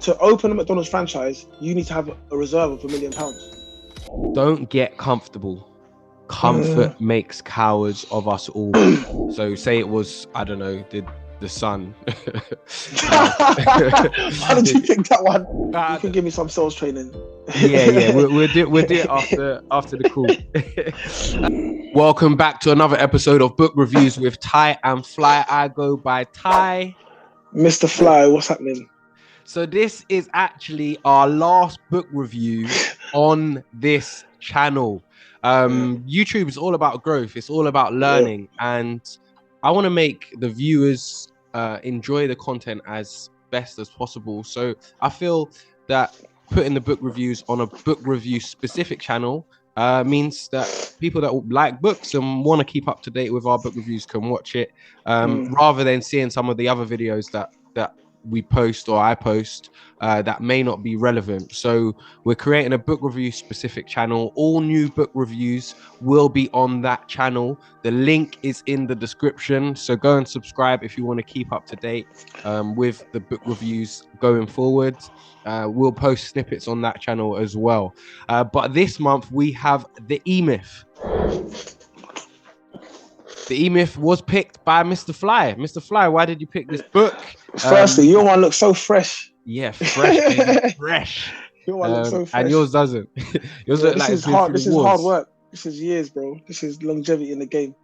to open a McDonald's franchise, you need to have a reserve of £1 million. Don't get comfortable. Comfort makes cowards of us all. So say it was, I don't know, the sun. How did you pick that one? You can give me some sales training. Yeah. We'll do it after the call. Welcome back to another episode of Book Reviews with Ty and Fly. I go by Ty. Mr. Fly, what's happening? So this is actually our last book review on this channel. YouTube is all about growth. It's all about learning, and I want to make the viewers enjoy the content as best as possible. So I feel that putting the book reviews on a book review specific channel means that people that like books and want to keep up to date with our book reviews can watch it, rather than seeing some of the other videos that we post or I post that may not be relevant. So we're creating a book review specific channel. All new book reviews will be on that channel. The link is in the description, so go and subscribe if you want to keep up to date with the book reviews going forward. We'll post snippets on that channel as well, but this month we have the E-Myth. The E-Myth was picked by Mr. Fly. Mr. Fly, why did you pick this book? Firstly, your one looks so fresh. Yeah, fresh, fresh. Your one looks so fresh. And yours doesn't. Yours look like this is hard. This is hard work. This is years, bro. This is longevity in the game.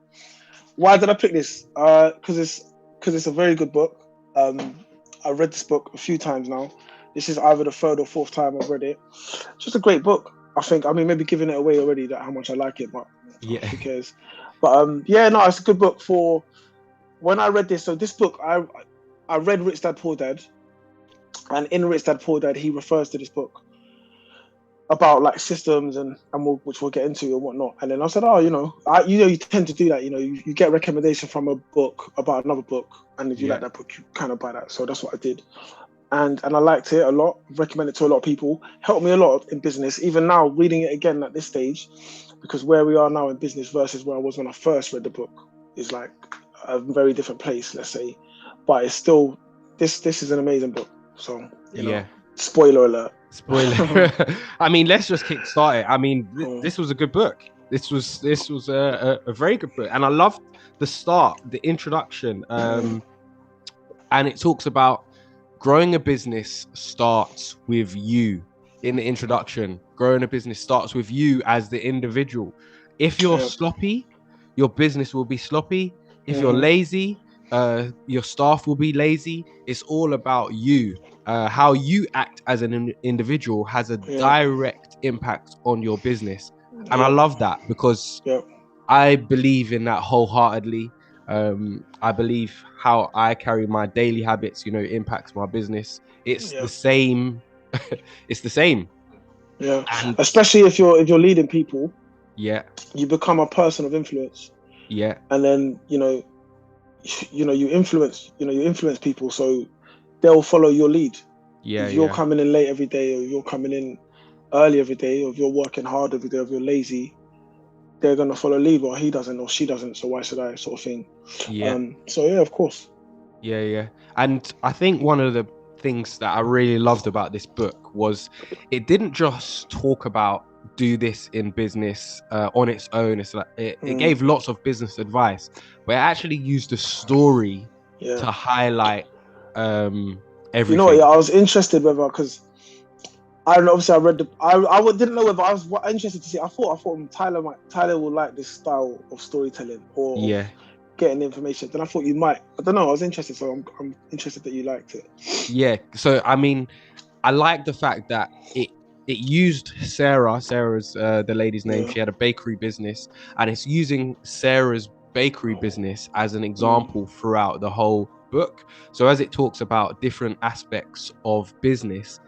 Why did I pick this? Because it's a very good book. I read this book a few times now. This is either the third or fourth time I've read it. It's just a great book. I mean, maybe giving it away already that how much I like it, but who cares? But it's a good book for when I read this. So this book, I read Rich Dad Poor Dad, and in Rich Dad Poor Dad, he refers to this book about like systems and which we'll get into and whatnot. And then I said, you tend to do that. You get a recommendation from a book about another book, and if you like that book, you kind of buy that. So that's what I did, and I liked it a lot. Recommended it to a lot of people. Helped me a lot in business. Even now, reading it again at this stage, because where we are now in business versus where I was when I first read the book is like a very different place, let's say. But it's still this is an amazing book. So spoiler alert. Spoiler. I mean, let's just kick start it. I mean, this was a good book. This was a very good book, and I loved the start, the introduction, and it talks about growing a business starts with you. In the introduction, growing a business starts with you as the individual. If you're sloppy, your business will be sloppy. If you're lazy, your staff will be lazy. It's all about you. How you act as an individual has a direct impact on your business. And I love that because I believe in that wholeheartedly. I believe how I carry my daily habits, impacts my business. It's the same. It's the same. Yeah. And especially if you're leading people. Yeah. You become a person of influence. Yeah. And then you influence people, so they'll follow your lead. Yeah. If you're coming in late every day, or you're coming in early every day, or if you're working hard every day, or if you're lazy, they're gonna follow lead. Or he doesn't, or she doesn't. So why should I? Sort of thing. Yeah. Of course. Yeah. And I think one of the things that I really loved about this book was it didn't just talk about do this in business on its own. It's like it gave lots of business advice, but it actually used a story to highlight everything. I was interested whether, because I read I didn't know whether I was interested to see. I thought Tyler will like this style of storytelling or getting information. Then I thought you might. I don't know. I was interested, so I'm interested that you liked it. Yeah. So I mean, I like the fact that it used Sarah's the lady's name. She had a bakery business, and it's using Sarah's bakery business as an example throughout the whole book. So as it talks about different aspects of business,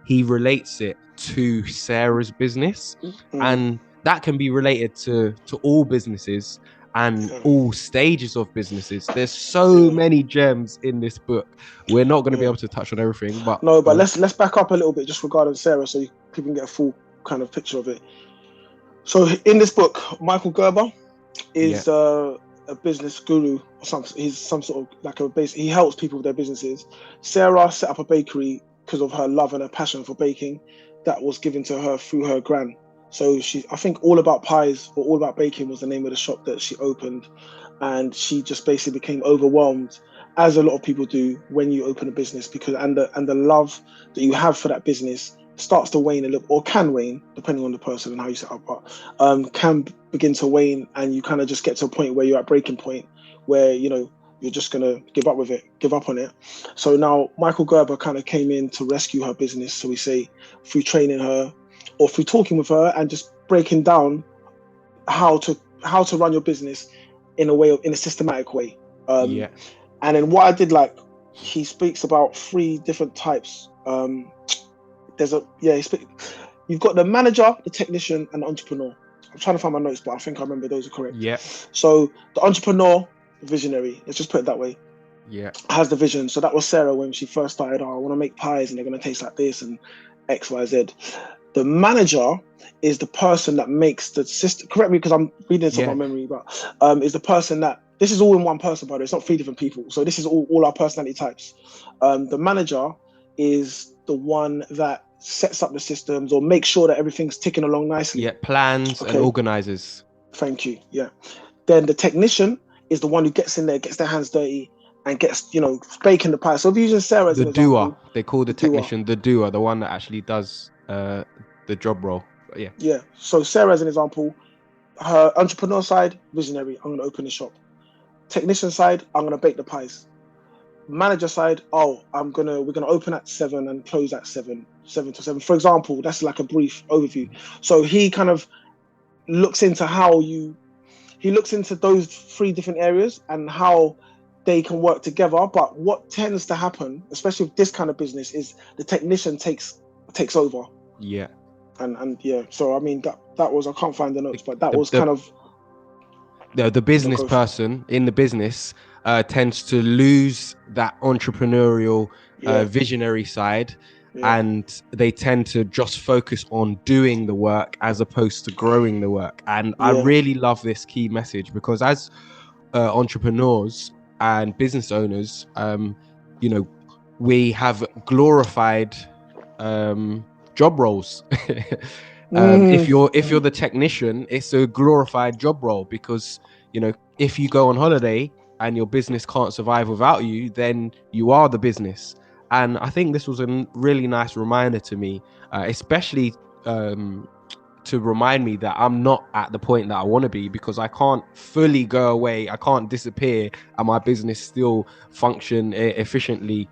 he relates it to Sarah's business, and that can be related to all businesses and all stages of businesses. There's so many gems in this book. We're not going to be able to touch on everything, but let's back up a little bit just regarding Sarah, so people can get a full kind of picture of it. So in this book, Michael Gerber is a business guru or something. He's some sort of like he helps people with their businesses. Sarah set up a bakery because of her love and her passion for baking that was given to her through her gran. So I think All About Pies or All About Baking was the name of the shop that she opened, and she just basically became overwhelmed, as a lot of people do when you open a business, because and the love that you have for that business starts to wane a little, or can wane, depending on the person and how you set up, but can begin to wane, and you kind of just get to a point where you're at breaking point, where you're just gonna give up on it. So now Michael Gerber kind of came in to rescue her business, so we say, through training her or through talking with her and just breaking down how to run your business in a systematic way. And then what I did, like, he speaks about 3 different types. You've got the manager, the technician, and the entrepreneur. I'm trying to find my notes, but I think I remember those are correct. Yeah. So the entrepreneur, visionary, let's just put it that way, has the vision. So that was Sarah when she first started. I want to make pies and they're going to taste like this and X, Y, Z. The manager is the person that makes the system. Correct me because I'm reading this off my memory, but is the person that, this is all in one person, by the way. It's not 3 different people. So this is all our personality types. The manager is the one that sets up the systems or makes sure that everything's ticking along nicely. Yeah, plans and organizes. Thank you. Yeah. Then the technician is the one who gets in there, gets their hands dirty, and gets, baking the pie. So if you're using Sarah as an example, they call the technician the doer, the one that actually does the job role. But yeah. So Sarah as an example, her entrepreneur side, visionary, I'm going to open the shop. Technician side, I'm going to bake the pies. Manager side, we're going to open at 7 and close at 7 to 7. For example, that's like a brief overview. So he kind of looks into he looks into those 3 different areas and how they can work together. But what tends to happen, especially with this kind of business, is the technician takes over. Yeah. And so I mean that was, I can't find the notes, but that was kind of the business person in the business tends to lose that entrepreneurial visionary side, and they tend to just focus on doing the work as opposed to growing the work. And I really love this key message, because as entrepreneurs and business owners, we have glorified job roles. If you're the technician, it's a glorified job role, because if you go on holiday and your business can't survive without you, then you are the business. And I think this was a really nice reminder to me, especially to remind me that I'm not at the point that I want to be, because I can't fully go away, I can't disappear, and my business still function efficiently.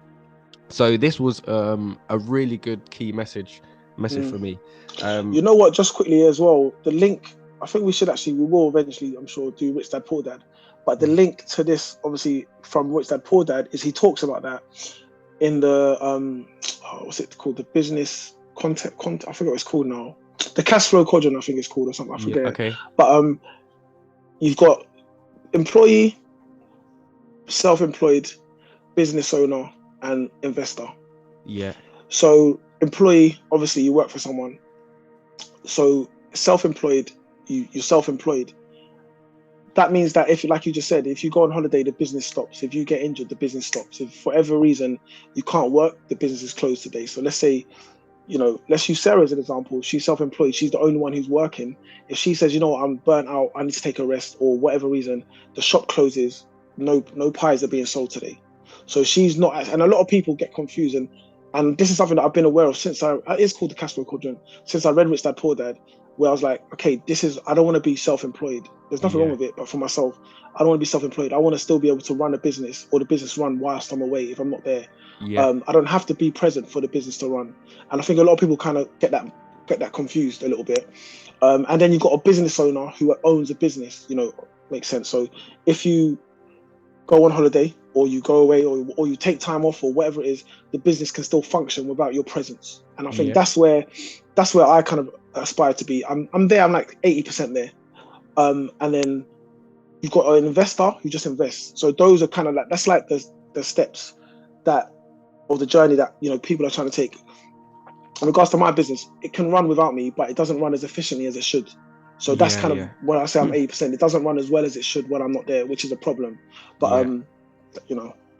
So this was a really good key message for me. You know what, just quickly as well, the link, I think we will eventually, I'm sure, do Rich Dad Poor Dad, but the link to this, obviously, from Rich Dad Poor Dad, is he talks about that in the what's it called, the business content, I forget what it's called now, the cash flow quadrant, I think it's called, or something, I forget. Okay. But you've got employee, self-employed, business owner, and investor. Yeah. So employee, obviously you work for someone. So self-employed, you're self-employed. That means that if, like you just said, if you go on holiday, the business stops. If you get injured, the business stops. If for whatever reason you can't work, the business is closed today. So let's say, let's use Sarah as an example. She's self-employed. She's the only one who's working. If she says, I'm burnt out, I need to take a rest, or whatever reason, the shop closes, no pies are being sold today. So she's not, and a lot of people get confused. And this is something that I've been aware of since it's called the cash flow quadrant, since I read Rich Dad Poor Dad, where I was like, okay, I don't want to be self-employed. There's nothing wrong with it, but for myself, I don't want to be self-employed. I want to still be able to run a business, or the business run whilst I'm away if I'm not there. I don't have to be present for the business to run. And I think a lot of people kind of get that confused a little bit. And then you've got a business owner who owns a business, makes sense. So if you go on holiday, or you go away, or you take time off, or whatever it is, the business can still function without your presence. And I think that's where I kind of aspire to be. I'm there. I'm like 80% there. And then you've got an investor who just invests. So those are kind of like, that's like the steps of the journey that people are trying to take. In regards to my business, it can run without me, but it doesn't run as efficiently as it should. So that's kind of when I say I'm 80%. It doesn't run as well as it should when I'm not there, which is a problem. But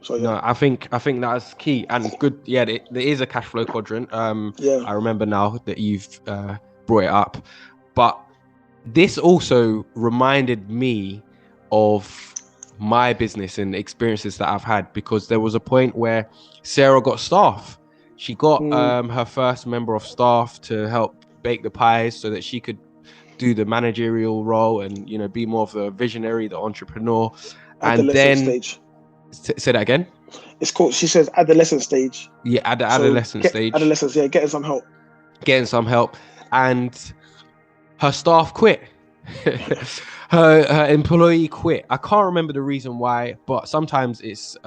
So yeah. No, I think that's key and good. Yeah, there is a cash flow quadrant. Yeah. I remember now that you've brought it up, but this also reminded me of my business and experiences that I've had, because there was a point where Sarah got staff. She got her first member of staff to help bake the pies so that she could do the managerial role and, you know, be more of the visionary, the entrepreneur. And Adolescent then stage. say that again. It's called. She says adolescent stage. Yeah, at the So adolescent stage, adolescence. Yeah, getting some help. And her staff quit. her employee quit. I can't remember the reason why, but sometimes it's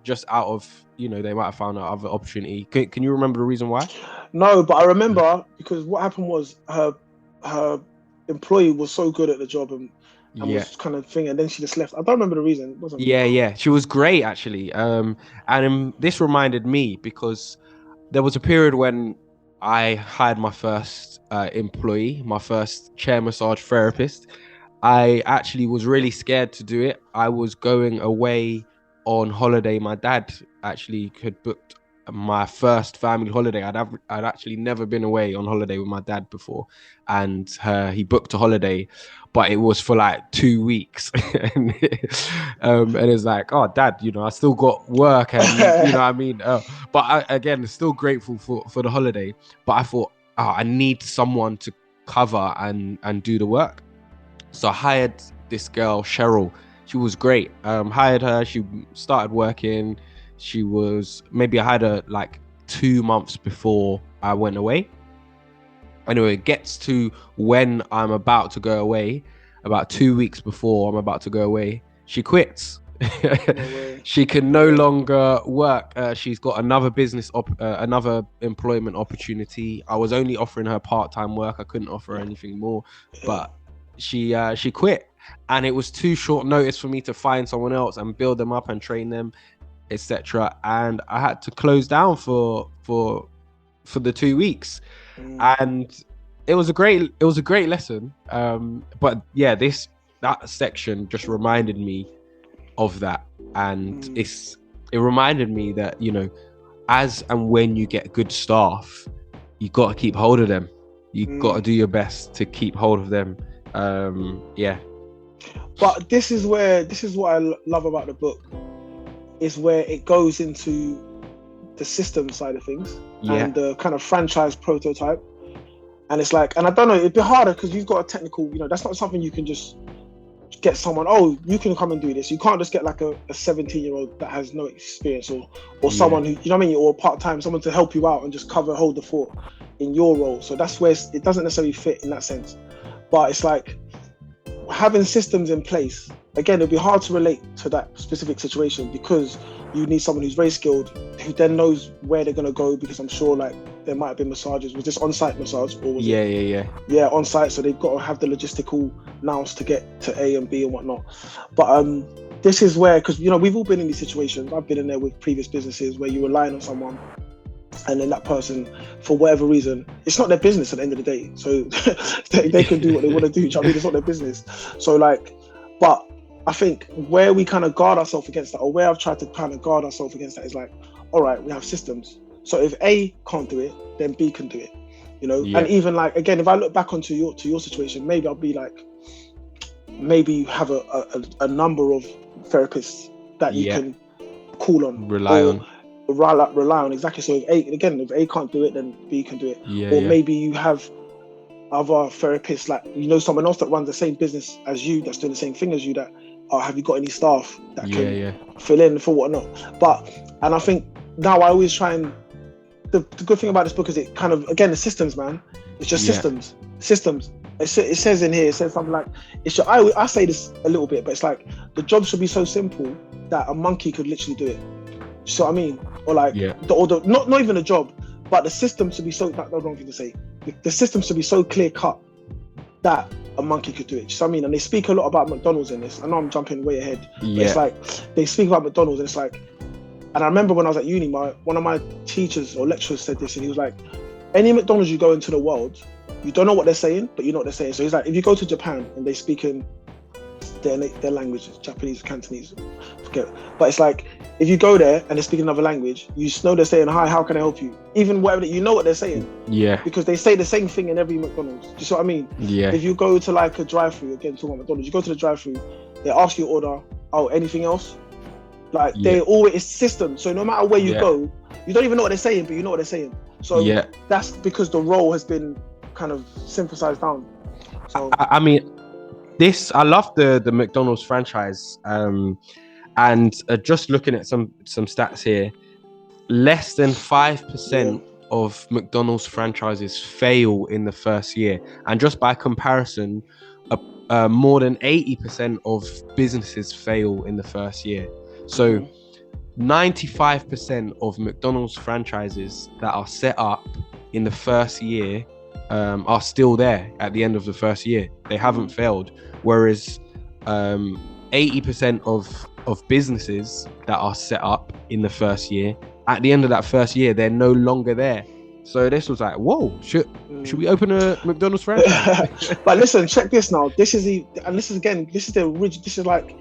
just out of, you know, they might have found another opportunity. Can you remember the reason why? No, but I remember because what happened was her employee was so good at the job and was kind of thing, and then she just left. I don't remember the reason. It wasn't. Yeah. She was great actually. And this reminded me because there was a period when I hired my first employee, my first chair massage therapist. I actually was really scared to do it. I was going away on holiday. My dad actually had booked my first family holiday. I'd actually never been away on holiday with my dad before, and he booked a holiday, but it was for like 2 weeks. And it's like, oh, Dad, you know, I still got work, and you know what I mean. But again, still grateful for the holiday. But I thought, oh, I need someone to cover and do the work. So I hired this girl, Cheryl. She was great. Hired her. She started working. I hired her like 2 months before I went away. Anyway, it gets to when I'm about to go away, about 2 weeks before I'm about to go away, she quits. She can no longer work. She's got another another employment opportunity. I was only offering her part-time work. I couldn't offer her anything more, but she quit, and it was too short notice for me to find someone else and build them up and train them, etc. And I had to close down for the 2 weeks. And it was a great lesson. But yeah, that section just reminded me of that, and it reminded me that, you know, as and when you get good staff, you got to keep hold of them. You got to do your best to keep hold of them. But this is what I love about the book, is where it goes into the system side of things and the kind of franchise prototype. And it's like, and I don't know, it'd be harder because you've got a technical, you know, that's not something you can just get someone, oh, you can come and do this. You can't just get like a 17-year-old that has no experience or someone who, you know what I mean, or part-time, someone to help you out and just hold the fort in your role. So that's where it doesn't necessarily fit in that sense. But it's like having systems in place, again, it'd be hard to relate to that specific situation because you need someone who's very skilled, who then knows where they're going to go, because I'm sure like there might have been massages. Was this on-site massage or was it? Yeah, on-site. So they've got to have the logistical nous to get to A and B and whatnot. But this is where, because, you know, we've all been in these situations. I've been in there with previous businesses where you're relying on someone, and then that person, for whatever reason, it's not their business at the end of the day. So they can do what they want to do. I mean, it's not their business. So like, but I think where we kind of guard ourselves against that, or where I've tried to kind of guard ourselves against that, is like, all right, we have systems. So if A can't do it, then B can do it, you know? And even like, again, if I look back onto your situation, maybe I'll be like, maybe you have a number of therapists that you can call on. Rely on, exactly. So if A can't do it, then B can do it. Maybe you have other therapists, like, you know, someone else that runs the same business as you, that's doing the same thing as you, that, have you got any staff that can fill in for whatnot? And I think now I always try and, the good thing about this book is it kind of, again, the systems, man. It's just systems. It says in here, it says something like, I say this a little bit, but it's like, the job should be so simple that a monkey could literally do it. So I mean, or like, not even a job, but the system should be so, that's the wrong thing to say. The system should be so clear cut that a monkey could do it. So I mean, and they speak a lot about McDonald's in this. I know I'm jumping way ahead. But it's like, they speak about McDonald's, and it's like, and I remember when I was at uni, one of my teachers or lecturers said this, and he was like, any McDonald's you go into the world, you don't know what they're saying, but you know what they're saying. So he's like, if you go to Japan and they speak in their language, Japanese, Cantonese, forget. But it's like, if you go there and they speak another language, you know they're saying, hi, how can I help you? Even whatever, you know what they're saying. Yeah. Because they say the same thing in every McDonald's. Do you see what I mean? Yeah. If you go to like a drive-through, again, talking about McDonald's, you go to the drive-through, they ask you order, oh, anything else? Like, they always, it's system. So no matter where you go, you don't even know what they're saying, but you know what they're saying. So that's because the role has been kind of synthesized down. So I mean, I love the McDonald's franchise. And just looking at some stats here, less than 5% of McDonald's franchises fail in the first year, and just by comparison, more than 80% of businesses fail in the first year. So 95% of McDonald's franchises that are set up in the first year are still there at the end of the first year. They haven't failed, whereas 80% of businesses that are set up in the first year, at the end of that first year, they're no longer there. So this was like, whoa, should we open a McDonald's franchise? But listen, check this now. This is like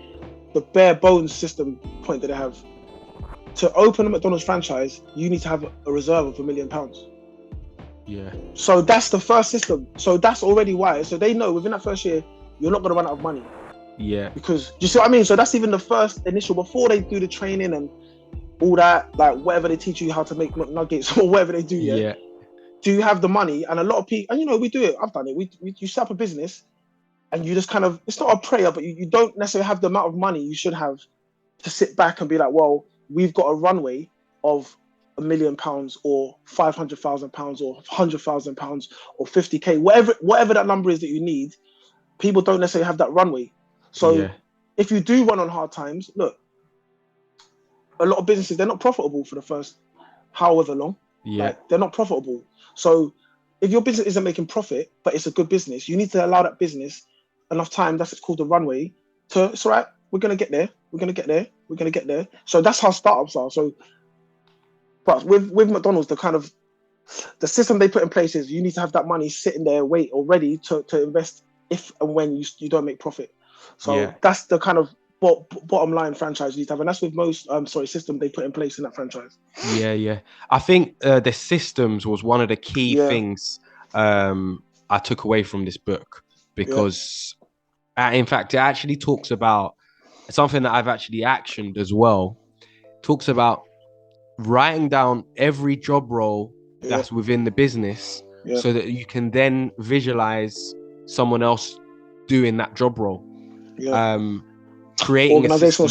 the bare bones system point that they have. To open a McDonald's franchise, you need to have a reserve of £1 million. Yeah. So that's the first system. So that's already why. So they know within that first year, you're not going to run out of money. Yeah. Because, you see what I mean? So that's even the first initial, before they do the training and all that, like whatever they teach you how to make nuggets or whatever they do. Yeah. Do you have the money? And a lot of people, and you know, we do it. I've done it. You set up a business and you just kind of, it's not a prayer, but you don't necessarily have the amount of money you should have to sit back and be like, well, we've got a runway of £1 million or £500,000 or £100,000 or 50k, whatever that number is that you need. People don't necessarily have that runway. So if you do run on hard times, look, a lot of businesses, they're not profitable for the first however long. Like, they're not profitable. So if your business isn't making profit, but it's a good business, you need to allow that business enough time, that's what's called the runway, to, it's all right, we're going to get there. We're going to get there. We're going to get there. So that's how startups are. So, but with McDonald's, the system they put in place is you need to have that money sitting there, wait or ready to invest if and when you don't make profit. So that's the kind of bottom line franchise you need to have. And that's with most, system they put in place in that franchise. Yeah. I think the systems was one of the key things I took away from this book, because in fact, it actually talks about something that I've actually actioned as well. Talks about writing down every job role that's within the business so that you can then visualize someone else doing that job role. Creating organizational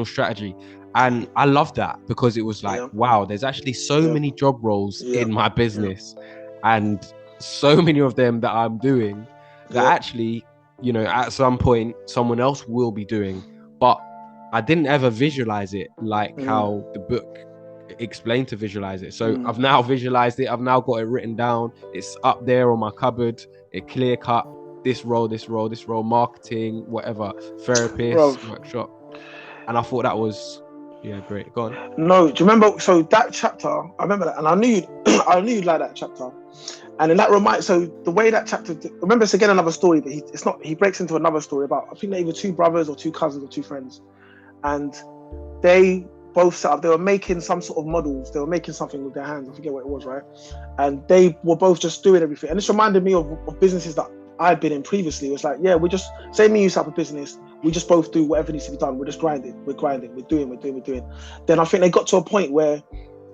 strategy. And I love that, because it was like, wow, there's actually so many job roles in my business and so many of them that I'm doing that actually, you know, at some point someone else will be doing, but I didn't ever visualize it like how the book explained to visualize it. So I've now visualized it. I've now got it written down. It's up there on my cupboard. It clear cut. This role, marketing, whatever, therapist, workshop. And I thought that was, great. Go on. No, do you remember? So that chapter, I remember that, and I knew you'd like that chapter. And then that so the way that chapter, remember, it's again another story, but he breaks into another story about, I think they were two brothers or two cousins or two friends. And they both set up, they were making some sort of models. They were making something with their hands. I forget what it was, right? And they were both just doing everything. And this reminded me of businesses that I'd been in previously. It was like, we just, say me and you set up a business, we just both do whatever needs to be done. We're just grinding, we're doing. Then I think they got to a point where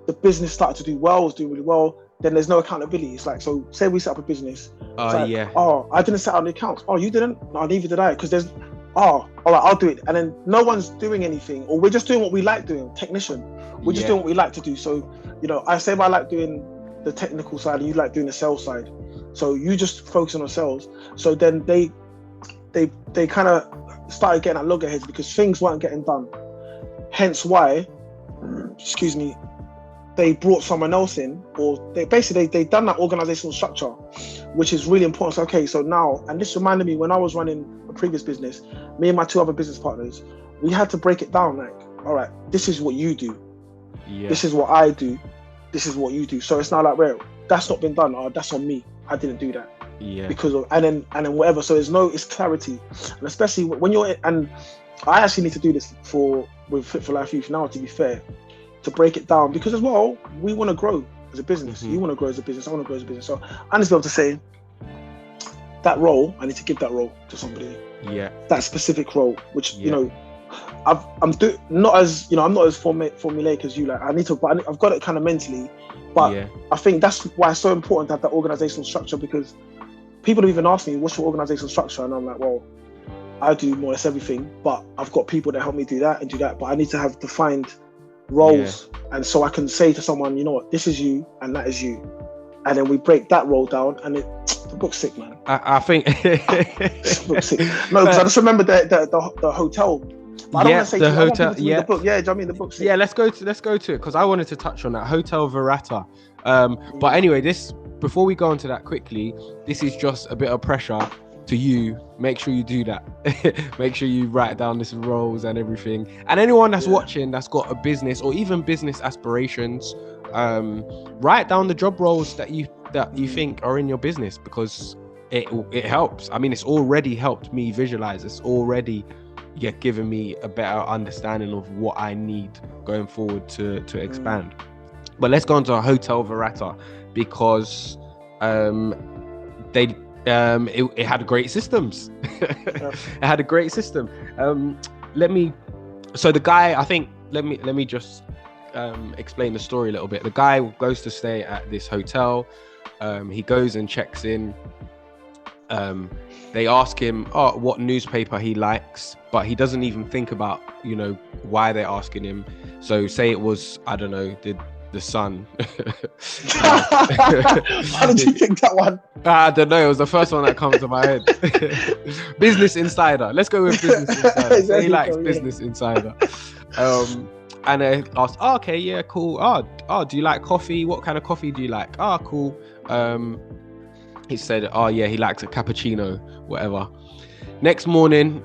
the business started to do well, was doing really well. Then there's no accountability. It's like, so say we set up a business. Oh, I didn't set out the accounts. Oh, you didn't? No, neither did I. Because there's, all right, I'll do it. And then no one's doing anything, or we're just doing what we like doing. Technician, we're just doing what we like to do. So, you know, I say I like doing the technical side and you like doing the sales side. So you just focus on sales. So then they kind of started getting at loggerheads because things weren't getting done. Hence why, they brought someone else in, or they done that organizational structure, which is really important. So, okay, so now, and this reminded me when I was running a previous business, me and my two other business partners, we had to break it down like, all right, this is what you do. This is what I do. This is what you do. So it's now like, well, that's not been done. That's on me. I didn't do that. Yeah. because of and then whatever. So it's clarity, and especially when you're and I actually need to do this with Fit for Life Youth now, to be fair, to break it down, because as well we want to grow as a business. You want to grow as a business, I want to grow as a business. So I need to be able to say that role, I need to give that role to somebody. Yeah. That specific role, which you know, I'm not as formulaic as you. Like I need to, but I've got it kind of mentally. But I think that's why it's so important to have that organizational structure, because people have even asked me, what's your organizational structure? And I'm like, well, I do more or less everything, but I've got people that help me do that and do that. But I need to have defined roles. And so I can say to someone, you know what, this is you and that is you. And then we break that role down, and the book's sick, man. I think the book's sick. No, because I just remember the hotel. But I don't want to say the hotel. The book. Yeah, do you know what I mean? The book's sick. Yeah, let's go to it, because I wanted to touch on that Hotel Verata. But anyway, before we go on to that quickly, this is just a bit of pressure to you. Make sure you do that. Make sure you write down this roles and everything. And anyone that's watching that's got a business or even business aspirations, write down the job roles that you think are in your business, because it helps. I mean, it's already helped me visualize. It's already given me a better understanding of what I need going forward to expand. But let's go on to Hotel Verata, because it had great systems. It had a great system. Let me just explain the story a little bit. The guy goes to stay at this hotel. He goes and checks in. They ask him what newspaper he likes, but he doesn't even think about why they're asking him. So say it was, I don't know, the Sun. How did you pick that one? I don't know. It was the first one that comes to my head. Business Insider. Let's go with Business Insider. Exactly. He likes Business Insider. And they asked, okay, yeah, cool. Do you like coffee? What kind of coffee do you like? Cool. He said, yeah, he likes a cappuccino, whatever. Next morning,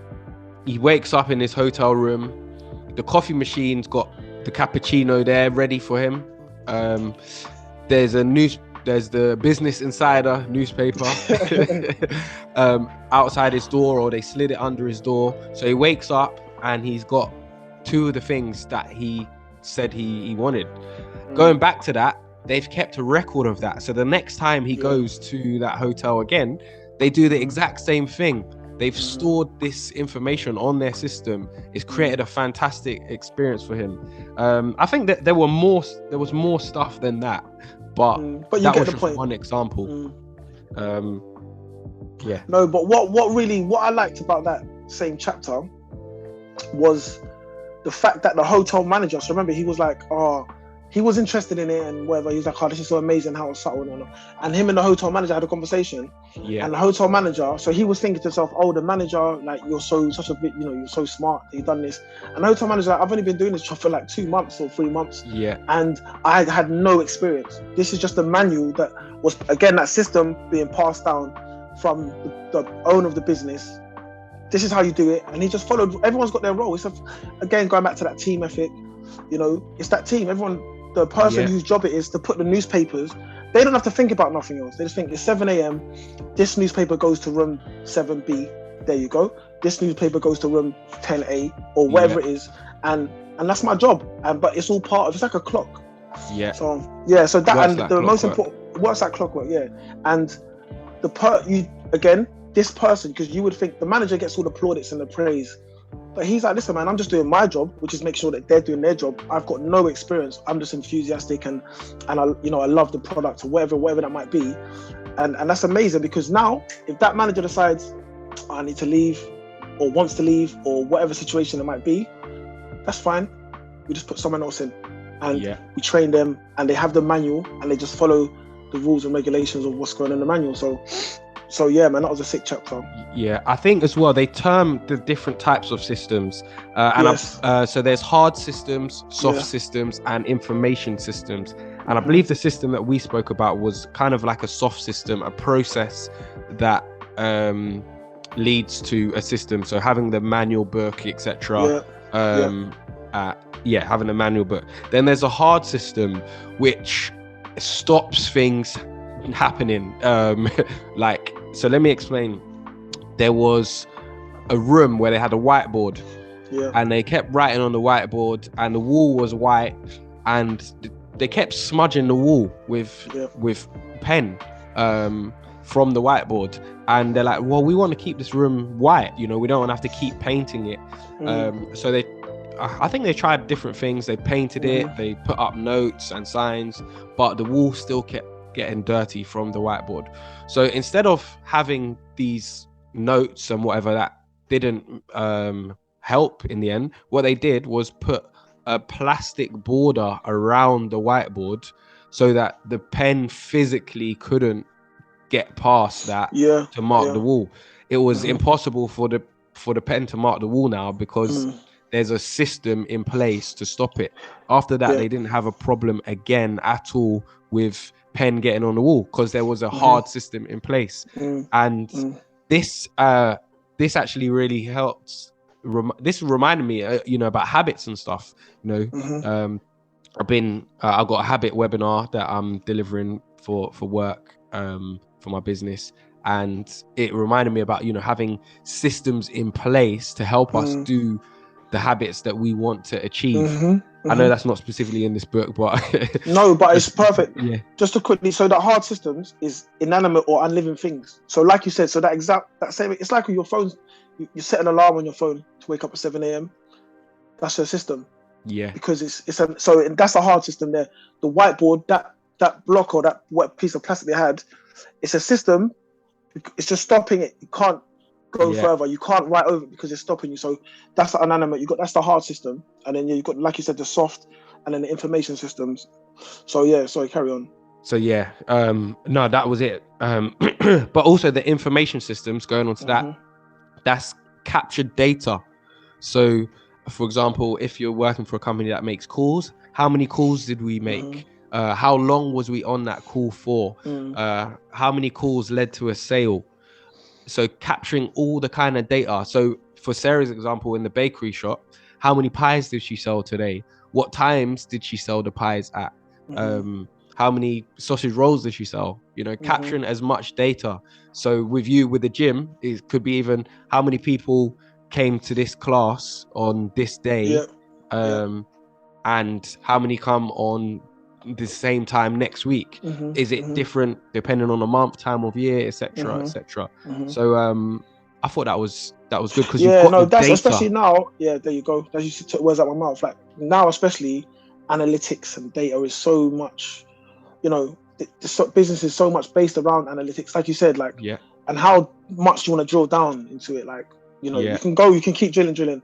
he wakes up in his hotel room. The coffee machine's got the cappuccino there ready for him. There's the Business Insider newspaper outside his door, or they slid it under his door. So he wakes up and he's got two of the things that he said he wanted. Going back to that, they've kept a record of that. So the next time he goes to that hotel again, they do the exact same thing. They've stored this information on their system. It's created a fantastic experience for him. I think that there was more stuff than that, but that was just one example. No, but what I liked about that same chapter was the fact that the hotel manager, so remember, he was like, he was interested in it and whatever. He was like, this is so amazing how it's subtle and whatnot. And him and the hotel manager had a conversation. Yeah. And the hotel manager, so he was thinking to himself, the manager, like, you're such a bit, you're so smart that you've done this. And the hotel manager, like, I've only been doing this job for like 2 months or 3 months. Yeah. And I had no experience. This is just a manual that was, again, that system being passed down from the owner of the business. This is how you do it. And he just followed. Everyone's got their role. It's again, going back to that team ethic, it's that team. The person whose job it is to put the newspapers, they don't have to think about nothing else. They just think it's 7 a.m. This newspaper goes to room 7B. There you go. This newspaper goes to room 10A or whatever it is. And that's my job. But it's all part of, it's like a clock. Yeah. So that, and the most important, what's that clockwork? Yeah. And this person, because you would think the manager gets all the plaudits and the praise. But he's like, listen, man, I'm just doing my job, which is make sure that they're doing their job. I've got no experience. I'm just enthusiastic and I love the product or whatever that might be. And that's amazing, because now if that manager decides I need to leave or wants to leave or whatever situation it might be, that's fine. We just put someone else in and we train them, and they have the manual and they just follow the rules and regulations of what's going on in the manual. So yeah, man, that was a sick chapter. Yeah, I think as well they term the different types of systems, so there's hard systems, soft systems, and information systems. And I believe the system that we spoke about was kind of like a soft system, a process that leads to a system. So having the manual book, etc. Having a manual book. Then there's a hard system which stops things happening, like So let me explain. There was a room where they had a whiteboard, and they kept writing on the whiteboard, and the wall was white, and they kept smudging the wall with pen from the whiteboard. And they're like, well, we want to keep this room white, we don't want to have to keep painting it. So I think they tried different things. They painted it, they put up notes and signs, but the wall still kept getting dirty from the whiteboard. So instead of having these notes and whatever that didn't help in the end, what they did was put a plastic border around the whiteboard so that the pen physically couldn't get past that to mark the wall. It was impossible for the pen to mark the wall now because there's a system in place to stop it. After that, they didn't have a problem again at all with pen getting on the wall because there was a hard system in place. And this actually really helped. This reminded me, about habits and stuff. I've got a habit webinar that I'm delivering for work, for my business, and it reminded me about having systems in place to help us do the habits that we want to achieve. I know that's not specifically in this book, but no, but it's perfect. Just to quickly, so that hard systems is inanimate or unliving things. So like you said, so that same, it's like with your phones, you set an alarm on your phone to wake up at 7 a.m. That's a system. Because so that's a hard system there. The whiteboard, that block or that piece of plastic they had, it's a system. It's just stopping it. You can't go further. You can't write over it because it's stopping you. So that's the inanimate. That's the hard system, and then you've got, like you said, the soft, and then the information systems. So sorry, carry on. So no, that was it. But also the information systems, going on to that's captured data. So, for example, if you're working for a company that makes calls, how many calls did we make? How long was we on that call for? How many calls led to a sale? So capturing all the kind of data. So for Sarah's example, in the bakery shop, how many pies did she sell today? What times did she sell the pies at? How many sausage rolls did she sell? Capturing as much data. So with the gym, it could be even how many people came to this class on this day, and how many come on the same time next week. Is it different depending on the month, time of year, etc., etc.? So I thought that was good because you've got the that's data. especially now. There you go. As you took words out my mouth. Like now, especially analytics and data is so much. The business is so much based around analytics, like you said, and how much you want to drill down into it. You can keep drilling.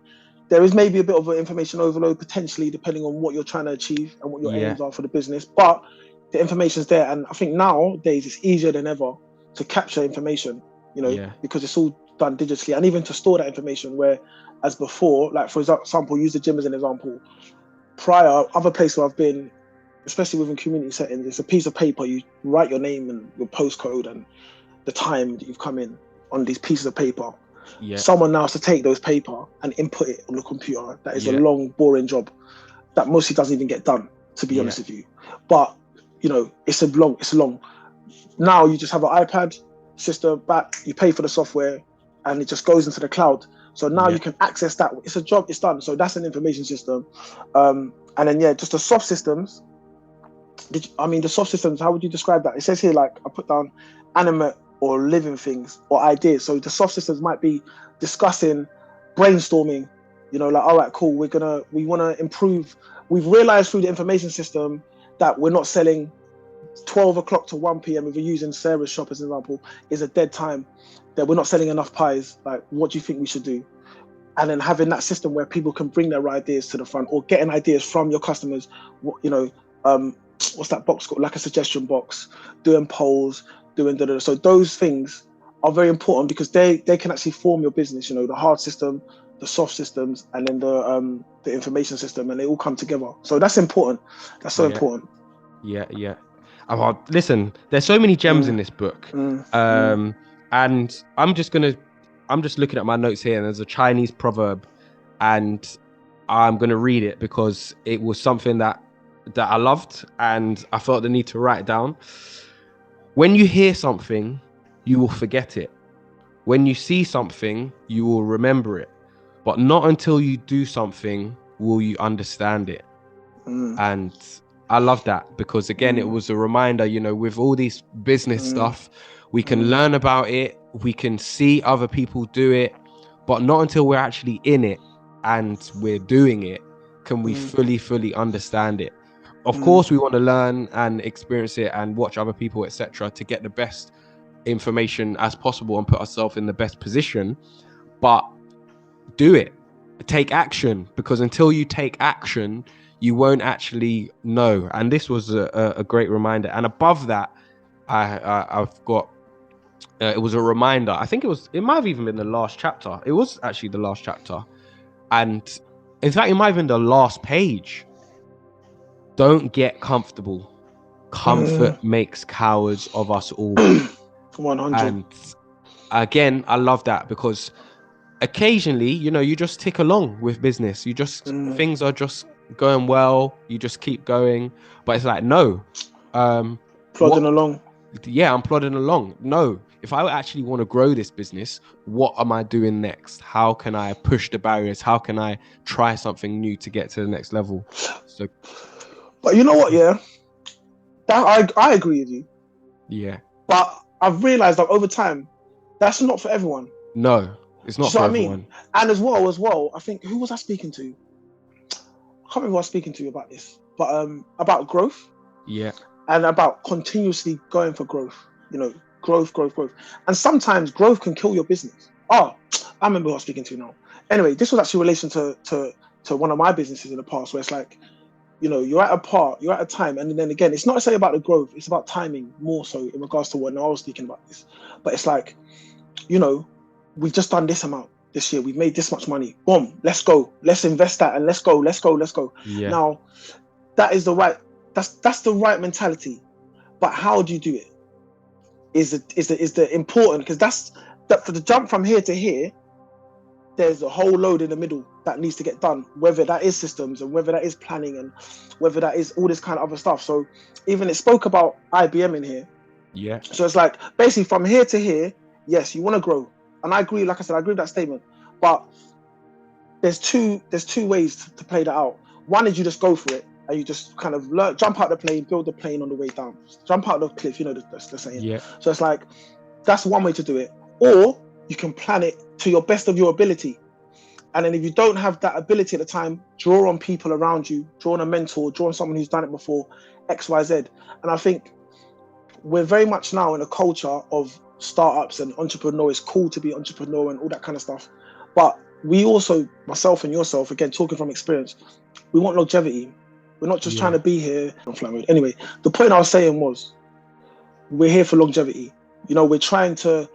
There is maybe a bit of an information overload potentially, depending on what you're trying to achieve and what your aims are for the business. But the information's there, and I think nowadays it's easier than ever to capture information. Because it's all done digitally, and even to store that information. Where, as before, like for example, use the gym as an example. Prior, other places where I've been, especially within community settings, it's a piece of paper. You write your name and your postcode and the time that you've come in on these pieces of paper. Someone now has to take those paper and input it on the computer. That is a long, boring job that mostly doesn't even get done, to be honest with you. But it's a long. Now you just have an iPad system back. You pay for the software, and it just goes into the cloud. So now you can access that. It's a job. It's done. So that's an information system. And then just the soft systems. The soft systems. How would you describe that? It says here, like I put down, animate or living things or ideas. So the soft systems might be discussing, brainstorming, all right, cool, we want to improve. We've realized through the information system that we're not selling 12 o'clock to 1 p.m. if we're using Sarah's shop as an example, is a dead time, that we're not selling enough pies. Like, what do you think we should do? And then having that system where people can bring their ideas to the front, or getting ideas from your customers, what's that box called? Like a suggestion box, doing polls, so those things are very important because they can actually form your business. The hard system, the soft systems, and then the information system, and they all come together. So that's important. That's so important. Listen, there's so many gems in this book, and I'm just looking at my notes here, and there's a Chinese proverb, and I'm gonna read it because it was something that I loved, and I felt the need to write it down. When you hear something, you will forget it. When you see something, you will remember it. But not until you do something will you understand it. And I love that, because again, it was a reminder, you know, with all these business stuff, we can learn about it, we can see other people do it, but not until we're actually in it and we're doing it can we fully understand it. Of course, we want to learn and experience it and watch other people, etc., to get the best information as possible and put ourselves in the best position. But do it, take action, because until you take action, you won't actually know. And this was a great reminder. And above that, I've got it was a reminder. I think it might have even been the last chapter. It was actually the last chapter, and in fact, it might have been the last page. Don't get comfortable. Comfort makes cowards of us all. 100. And again, I love that, because occasionally, you know, you just tick along with business. You just things are just going well. You just keep going. But it's like, no, Plodding along. Yeah, I'm plodding along. No, if I actually want to grow this business, what am I doing next? How can I push the barriers? How can I try something new to get to the next level? So, but you know what? Yeah, that I agree with you. Yeah. But I've realized that over time, that's not for everyone. No, it's not for everyone. And as well, I think, who was I speaking to? I can't remember who I was speaking to about this, but about growth. Yeah. And about continuously going for growth. You know, growth. And sometimes growth can kill your business. Oh, I remember who I was speaking to now. Anyway, this was actually in relation to one of my businesses in the past, where it's like, you know, you're at a time, and then again, it's not necessarily about the growth, it's about timing more so in regards to what I was speaking about this. But it's like, you know, we've just done this amount this year, we've made this much money, boom, let's go, let's invest that, and let's go. Yeah. Now, that is the right, that's the right mentality. But how do you do it is the important, because that's that for the jump from here to here, there's a whole load in the middle that needs to get done, whether that is systems and whether that is planning and whether that is all this kind of other stuff. So even it spoke about IBM in here. Yeah. So it's like, basically from here to here, yes, you want to grow. And I agree, like I said, I agree with that statement. But there's two ways to play that out. One is you just go for it, and you just kind of jump out the plane, build the plane on the way down, jump out the cliff, you know, the saying. Yeah. So it's like, that's one way to do it. Or you can plan it to your best of your ability. And then if you don't have that ability at the time, draw on people around you, draw on a mentor, draw on someone who's done it before, X, Y, Z. And I think we're very much now in a culture of startups and entrepreneur. It's cool to be entrepreneur and all that kind of stuff. But we also, myself and yourself, again, talking from experience, we want longevity. We're not just trying to be here on flat mode. Anyway, the point I was saying was, we're here for longevity. You know, we're trying to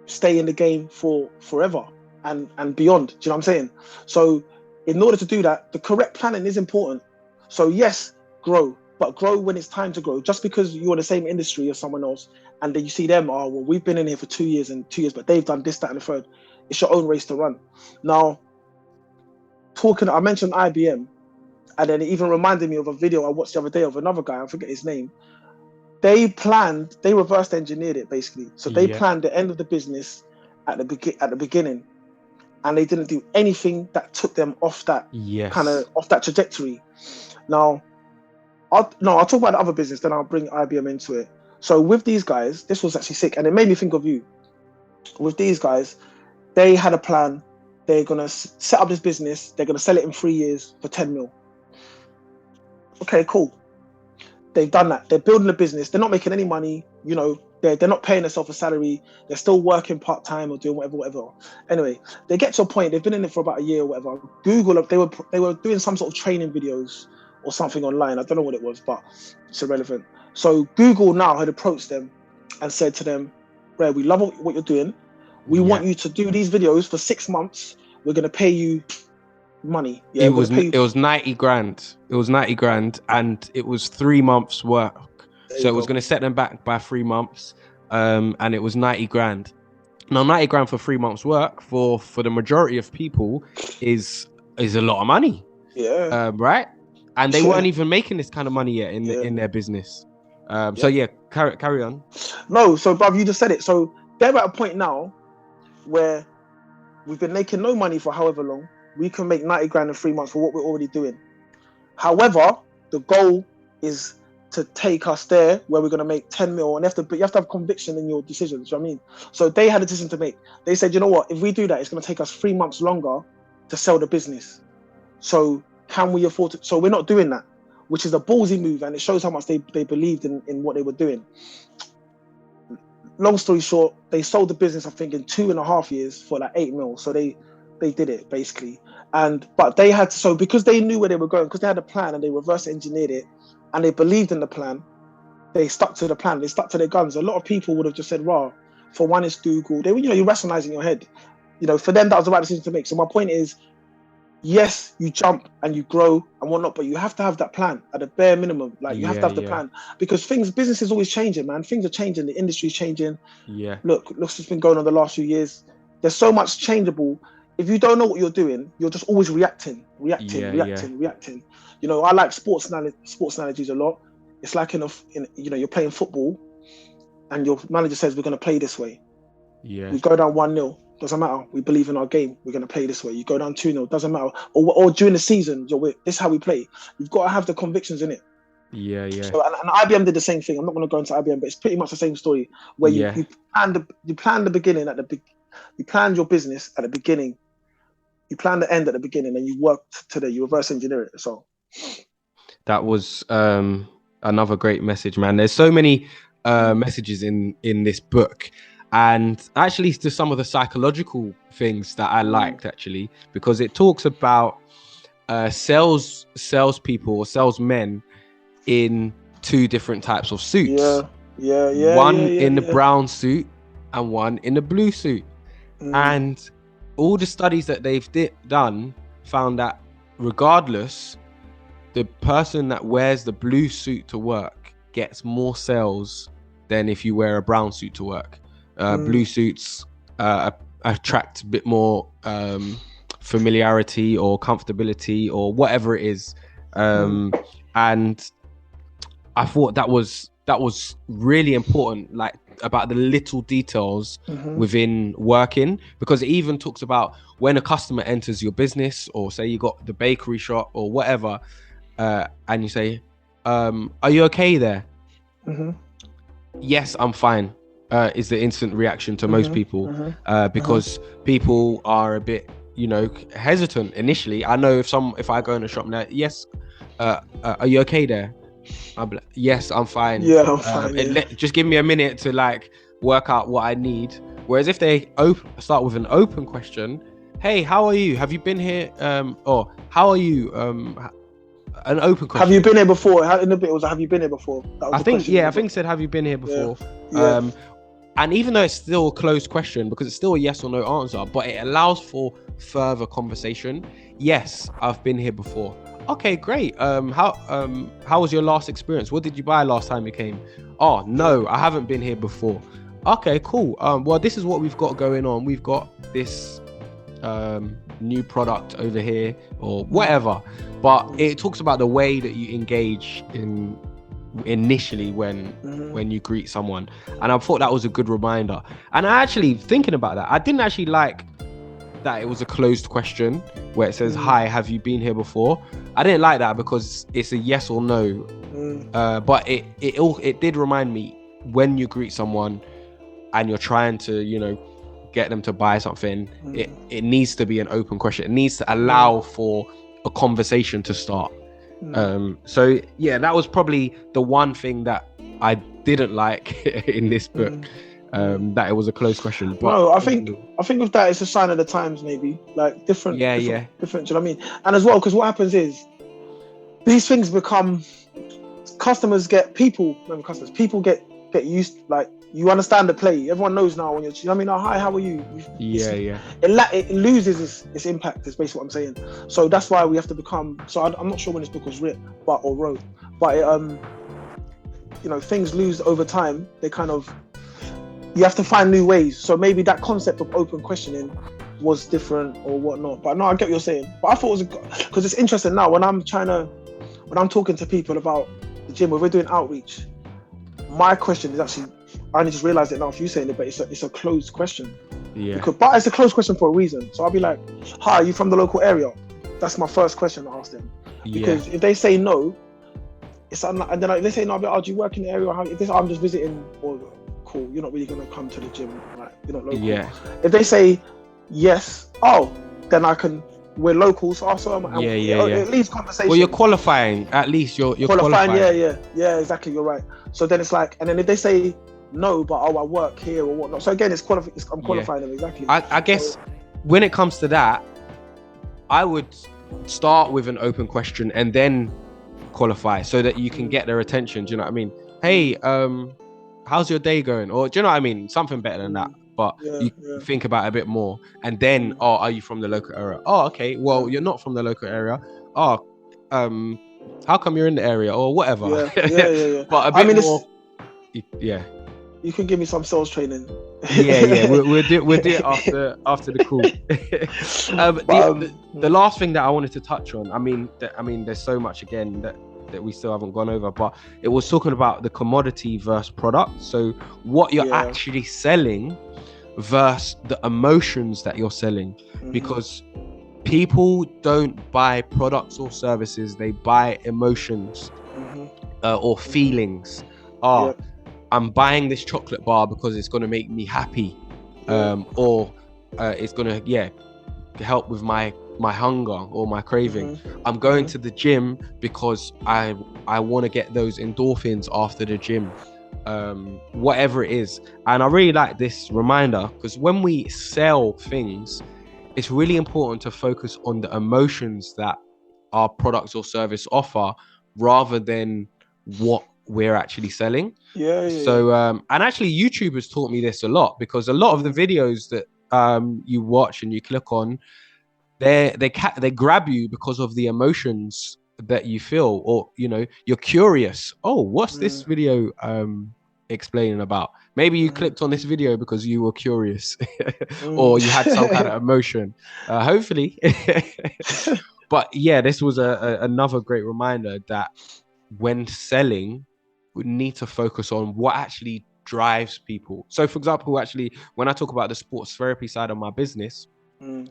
stay in the game for forever and beyond. Do you know what I'm saying? So in order to do that, the correct planning is important. So yes, grow, but grow when it's time to grow. Just because you're in the same industry as someone else and then you see them, oh, well, we've been in here for 2 years, but they've done this, that, and the third. It's your own race to run. Now, I mentioned IBM, and then it even reminded me of a video I watched the other day of another guy, I forget his name. They reverse engineered it basically. So they planned the end of the business at the beginning, and they didn't do anything that took them off that off that trajectory. Now, I'll talk about the other business, then I'll bring IBM into it. So with these guys, this was actually sick, and it made me think of you. With these guys, they had a plan. They're gonna set up this business. They're gonna sell it in 3 years for 10 mil. Okay, cool. They've done that. They're building a business. They're not making any money. You know, they're not paying themselves a salary. They're still working part-time or doing whatever. Anyway, they get to a point. They've been in it for about a year or whatever. Google, they were doing some sort of training videos or something online. I don't know what it was, but it's irrelevant. So Google now had approached them and said to them, "Ray, we love what you're doing. We want you to do these videos for 6 months. We're going to pay you money." Yeah, it was 90 grand. It was 90 grand, and it was 3 months work. So it was going to set them back by 3 months, and it was 90 grand. Now, 90 grand for 3 months work for the majority of people is a lot of money. Yeah. Right? And they weren't even making this kind of money yet in their business. So carry on. No, so bruv, you just said it. So they're at a point now where we've been making no money for however long. We can make 90 grand in 3 months for what we're already doing. However, the goal is to take us there where we're going to make 10 mil, and you have to have conviction in your decisions. You know what I mean? So they had a decision to make. They said, you know what, if we do that, it's going to take us 3 months longer to sell the business. So can we afford to? So we're not doing that, which is a ballsy move, and it shows how much they believed in what they were doing. Long story short, they sold the business, I think, in 2.5 years for like 8 mil. So they did it basically. But they had to, so because they knew where they were going, because they had a plan and they reverse engineered it and they believed in the plan, they stuck to the plan, they stuck to their guns. A lot of people would have just said, "Raw, for one it's Google." You rationalize in your head. For them that was the right decision to make. So my point is, yes, you jump and you grow and whatnot, but you have to have that plan at a bare minimum. Like you have to have the plan, because business is always changing, man. Things are changing, the industry's changing. Yeah. Look what's been going on the last few years. There's so much changeable. If you don't know what you're doing, you're just always reacting. I like sports analogies a lot. It's like you're playing football and your manager says we're going to play this way. Yeah. We go down 1-0. Doesn't matter. We believe in our game. We're going to play this way. You go down 2-0. Doesn't matter. Or during the season, this is how we play. You've got to have the convictions in it. Yeah. So, and IBM did the same thing. I'm not going to go into IBM, but it's pretty much the same story where you plan the beginning you planned your business at the beginning. You plan the end at the beginning, and you work to you reverse engineer it. So that was another great message, man. There's so many messages in this book, and actually to some of the psychological things that I liked, actually, because it talks about salespeople or salesmen in 2 different types of suits. One in the brown suit and one in the blue suit. And all the studies that they've done found that regardless, the person that wears the blue suit to work gets more sales than if you wear a brown suit to work. Blue suits attract a bit more familiarity or comfortability or whatever it is. And I thought that was really important, like about the little details within working, because it even talks about when a customer enters your business, or say you got the bakery shop or whatever, and you say, are you okay there? Yes, I'm fine, is the instant reaction to most people, because people are a bit hesitant initially. I know if I go in a shop now, yes, are you okay there? I'm like, yes, I'm fine. Yeah, I'm fine. Just give me a minute to like work out what I need. Whereas if they start with an open question, hey, how are you? Have you been here? Or how are you? An open question. Have you been here before? In the bit it was, have you been here before? I think it said, have you been here before? Yeah. And even though it's still a closed question, because it's still a yes or no answer, but it allows for further conversation. Yes, I've been here before. Okay, great. How was your last experience? What did you buy last time you came? Oh, no, I haven't been here before. Okay, cool. Well, this is what we've got going on. We've got this new product over here or whatever. But it talks about the way that you engage initially when you greet someone. And I thought that was a good reminder. And I actually, thinking about that, I didn't actually like that it was a closed question where it says, hi, have you been here before? I didn't like that because it's a yes or no. But it did remind me, when you greet someone and you're trying to, get them to buy something, it needs to be an open question. It needs to allow for a conversation to start. So yeah, that was probably the one thing that I didn't like in this book. That it was a closed question. But no, I think with that, it's a sign of the times, maybe, like different. Do you know what I mean? And as well, because what happens is these things become, people get used, like, you understand the play. Everyone knows now when you're, hi, how are you? It loses its impact, is basically what I'm saying. So that's why we have to become, I'm not sure when this book was written or wrote, but it, things lose over time. They kind of, you have to find new ways. So maybe that concept of open questioning was different or whatnot. But no, I get what you're saying. But I thought it was, because it's interesting now when I'm talking to people about the gym, when we're doing outreach, my question is actually I only just realised it now for you saying it, but it's a closed question. Yeah. But it's a closed question for a reason. So I'll be like, hi, are you from the local area? That's my first question to ask them. Because if they say no, it's and then like, they say no, I'll be like, oh, do you work in the area? Or if they say, I'm just visiting, or cool, you're not really going to come to the gym, right? You're not local. Yeah. If they say yes, then we're local, so it leaves conversation. Well, you're qualifying, at least you're qualifying. Yeah, exactly, you're right. So then it's like, and then if they say no, but I work here or whatnot. So again, I'm qualifying them, exactly. I guess when it comes to that, I would start with an open question and then qualify so that you can get their attention. Do you know what I mean? Hey, how's your day going? Or do you know what I mean? Something better than that. But you think about it a bit more. And then, are you from the local area? Oh, okay. Well, you're not from the local area. Oh, how come you're in the area or whatever? Yeah. But a bit more. Yeah. You can give me some sales training. Yeah. We'll do it after the call. The last thing that I wanted to touch on, I mean, there's so much again that we still haven't gone over, but it was talking about the commodity versus product. So what you're actually selling versus the emotions that you're selling, because people don't buy products or services, they buy emotions or feelings. I'm buying this chocolate bar because it's going to make me happy, or it's going to help with my hunger or my craving. I'm going to the gym because I want to get those endorphins after the gym, whatever it is. And I really like this reminder, because when we sell things, it's really important to focus on the emotions that our products or service offer rather than what we're actually selling. So and actually YouTube has taught me this a lot, because a lot of the videos that you watch and you click on, they grab you because of the emotions that you feel, or you're curious. Oh, what's this video explaining about? Maybe you clicked on this video because you were curious or you had some kind of emotion, hopefully. But yeah, this was another great reminder that when selling, we need to focus on what actually drives people. So for example, actually, when I talk about the sports therapy side of my business,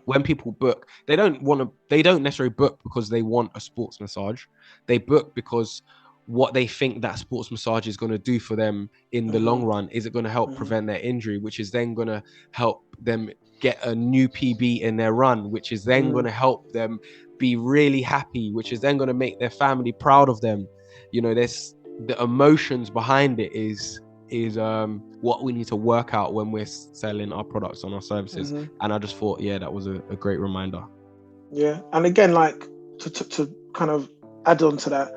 when people book, they don't necessarily book because they want a sports massage. They book because what they think that sports massage is going to do for them in the long run. Is it going to help prevent their injury, which is then going to help them get a new PB in their run, which is then going to help them be really happy, which is then going to make their family proud of them. There's the emotions behind it is what we need to work out when we're selling our products and our services. And I just thought, that was a great reminder. And again, like to kind of add on to that,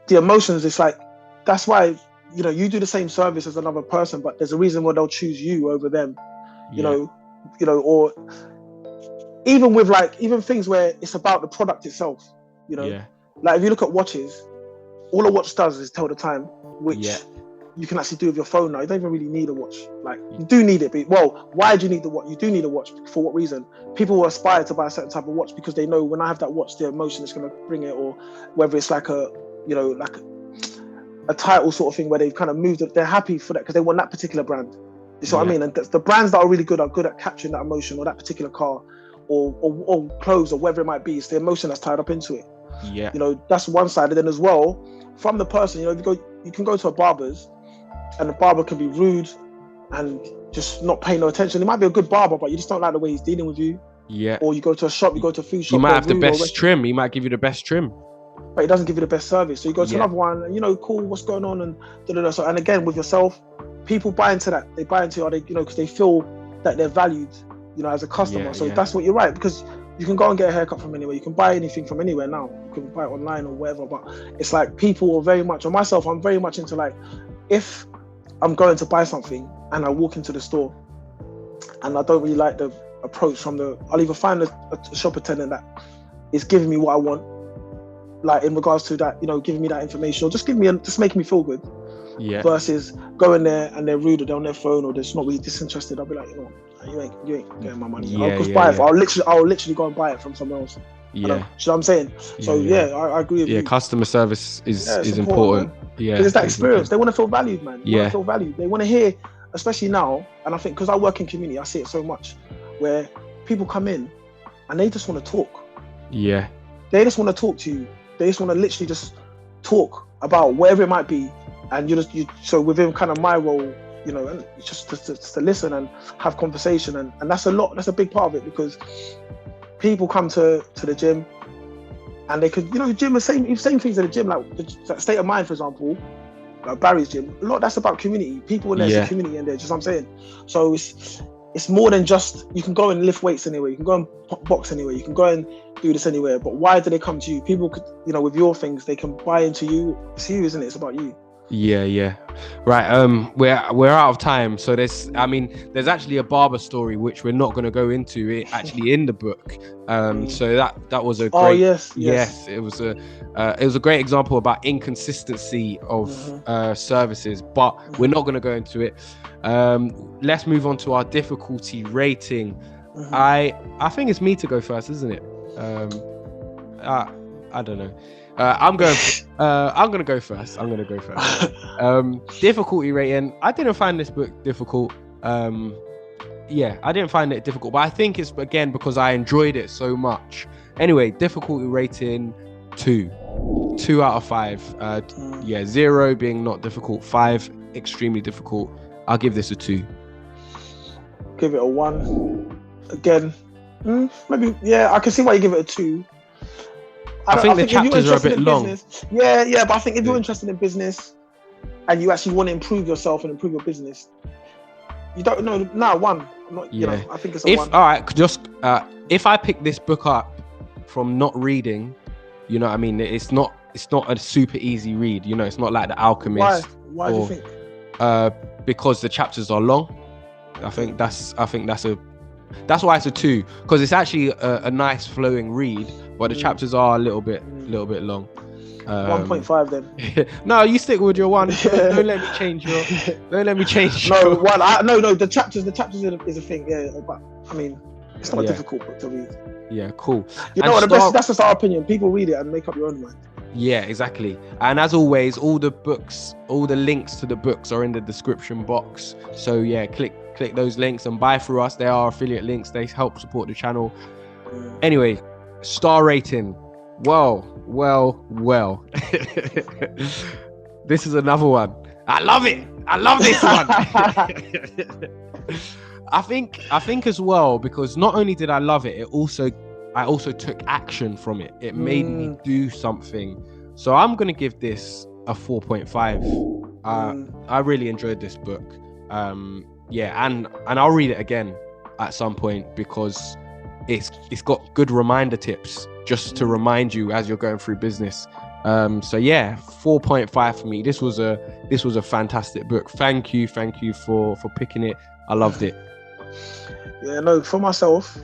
the emotions, it's like, that's why you do the same service as another person, but there's a reason why they'll choose you over them. Or even with even things where it's about the product itself. Like if you look at watches, all a watch does is tell the time, which you can actually do with your phone now. You don't even really need a watch. Like, you do need it, but why do you need the watch? You do need a watch. For what reason? People will aspire to buy a certain type of watch because they know, when I have that watch, the emotion is going to bring it, or whether it's like a title sort of thing where they've kind of moved it. They're happy for that because they want that particular brand. You see what I mean? And the brands that are really good at capturing that emotion, or that particular car, or clothes, or whatever it might be. It's the emotion that's tied up into it. That's one side. And then as well, from the person, you can go to a barber's, and the barber can be rude and just not pay no attention. It might be a good barber, but you just don't like the way he's dealing with you. Or you go to a shop, you go to a food shop. You might have the best trim. He might give you the best trim, but he doesn't give you the best service. So you go to another one, and cool, what's going on, and da-da-da. So, and again, with yourself, people buy into that. They buy into it, because they feel that they're valued, as a customer. So that's what you're right, because you can go and get a haircut from anywhere. You can buy anything from anywhere now. You can buy it online or whatever. But it's like, people are very much, or myself, I'm very much into, like, if I'm going to buy something and I walk into the store and I don't really like the approach from I'll either find a shop attendant that is giving me what I want, like in regards to that, giving me that information, or just making me feel good. Versus going there and they're rude, or they're on their phone, or they're just not really disinterested. I'll be like, you ain't getting my money. I'll just buy it. I'll literally go and buy it from somewhere else. You know what I'm saying? So I agree with you. Customer service is important. Yeah. Because it's that experience. They want to feel valued, man. They want Yeah. to feel valued. They want to hear, especially now. And I think because I work in community, I see it so much, where people come in and they just want to talk. Yeah. They just want to talk to you. They just want to literally just talk about whatever it might be. And so within kind of my role, you know, and just to listen and have conversation, and that's a big part of it, because people come to the gym and they could, you know, the gym, the same things at the gym, like the State of Mind, for example, like Barry's gym, a lot that's about community. People in there's a community in there, just what I'm saying. So it's more than just, you can go and lift weights anywhere, you can go and box anywhere, you can go and do this anywhere, but why do they come to you? People could, you know, with your things, they can buy into you. It's you, isn't it? It's about you. Yeah. Right. We're out of time. So there's actually a barber story which we're not going to go into it actually in the book. So that was a great. Oh yes. It was a great example about inconsistency of services, but we're not going to go into it. Let's move on to our difficulty rating. I think it's me to go first, isn't it? I don't know. I'm going to go first. Difficulty rating. I didn't find this book difficult. I didn't find it difficult, but I think it's, again, because I enjoyed it so much. Anyway, difficulty rating 2 out of 5. 0 being not difficult, 5 extremely difficult. I'll give this a 2. Give it a 1. Again, maybe, I can see why you give it a 2. I think the chapters are a bit long. But I think if you're interested in business and you actually want to improve yourself and improve your business, you don't know. 1. I'm not, you know, I think it's a 1. All right, just if I pick this book up from not reading, you know what I mean? It's not a super easy read. You know, it's not like The Alchemist. Why do you think? Because the chapters are long. I think that's why it's a 2, because it's actually a nice flowing read, but the chapters are a little bit long. 1.5 then. No, you stick with your 1. Don't let me change your. No, 1. No. The chapters is a thing. Yeah, but I mean, it's not a difficult book to read. Yeah, cool. You know what? That's just our opinion. People read it and make up your own mind. Yeah, exactly. And as always, all the links to the books are in the description box. So yeah, click those links and buy through us. They are affiliate links. They help support the channel. Anyway, star rating. Well. This is another one. I love it. I love this one. I think as well, because not only did I love it, I also took action from it. It made me do something. So I'm gonna give this a 4.5. I really enjoyed this book. And I'll read it again at some point, because it's got good reminder tips just to remind you as you're going through business. 4.5 for me. This was a fantastic book. Thank you for picking it. I loved it. Yeah, no, for myself,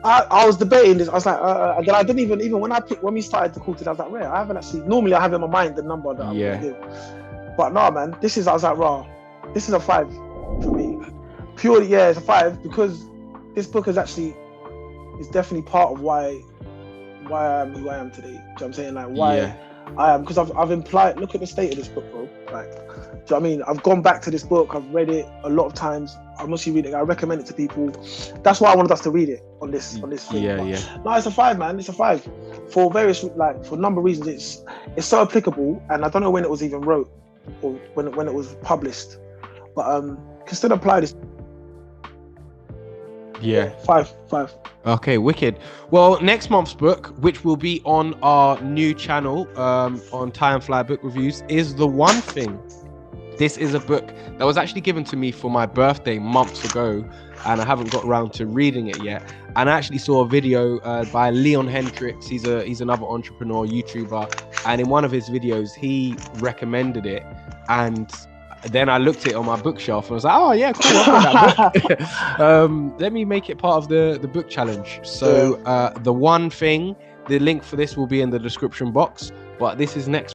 I was debating this. I was like, then I didn't even when we started the call today, I was like, rare. I haven't actually. Normally, I have in my mind the number that I'm gonna give, but no, man. I was like, raw. This is a 5 for me. Purely, it's a 5, because this book is definitely part of why I am who I am today. Do you know what I'm saying? Like why I am, because I've implied. Look at the state of this book, bro. Like, do you know what I mean? I've gone back to this book. I've read it a lot of times. I mostly read it. I recommend it to people. That's why I wanted us to read it on this thing. No, it's a 5, man. It's a 5 for various, for a number of reasons. It's so applicable, and I don't know when it was even wrote or when it was published, but can still apply this. 5. Okay, wicked. Well, next month's book, which will be on our new channel, on Tie and Fly Book Reviews, is The One Thing. This is a book that was actually given to me for my birthday months ago, and I haven't got around to reading it yet. And I actually saw a video by Leon Hendricks. He's another entrepreneur, YouTuber, and in one of his videos, he recommended it. And then I looked at it on my bookshelf and I was like, oh yeah, cool, I've got that book. Let me make it part of the book challenge. So The One Thing, the link for this will be in the description box, but this is next